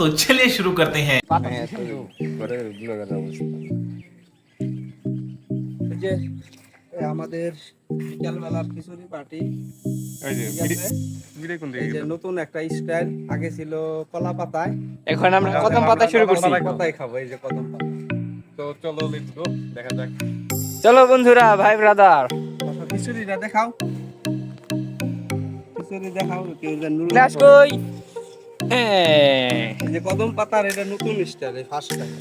तो चलिए शुरू करते हैं। এই যে আমাদের বিকালবেলার খিচুড়ি পার্টি ঠিক আছে। এই যে নতুন একটা স্টাইল, আগে ছিল কলা পাতায়, এখন আমরা কদম পাতা শুরু করছি। পাতায় খাবো, এই যে কদম পাতা। তো চলো লেটস গো, দেখা যাক। চলো বন্ধুরা, ভাই ব্রাদার, খিচুড়িটা দেখাও, খিচুড়ি দেখাও কেউ যেন নুডলস গ্লাস করে। কই? হ্যাঁ, এই যে কদম পাতার এটা নতুন স্টাইল, এই ফার্স্ট টাইম।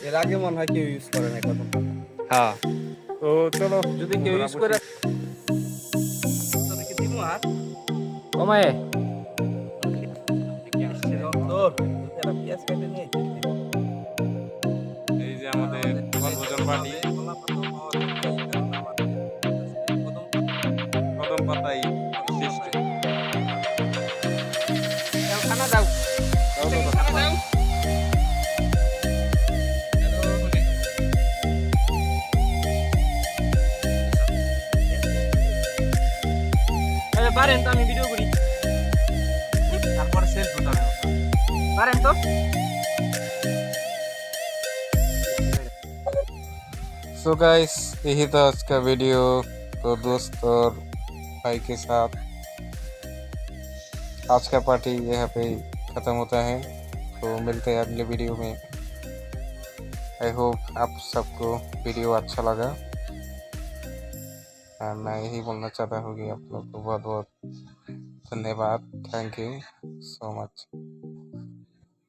এর আগে মনে হয় কেউ ইউজ করে না কদম পাতা। হ্যাঁ, তো চলো, যদি কেউ ইউজ করে তাদেরকে দিব। আর কমায় তোর এরা পেঁয়াজ কেটে নিয়ে এই যে আমাদের বনভোজন পার্টি, কদম পাতাই টেস্টি। খানা দাও। পারেন তো, আমি ভিডিও করি। তারপরে সেল করতে পারেন তো। सो गाइस, यही था आज का वीडियो। तो दोस्त और भाई के साथ आज का पार्टी यहाँ पे ख़त्म होता है। तो मिलते हैं अगले वीडियो में। आई होप आप सबको वीडियो अच्छा लगा। मैं यही बोलना चाहता हूँ कि आप लोग को बहुत बहुत धन्यवाद। Thank you so much.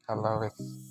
अल्लाह हाफ़िज़।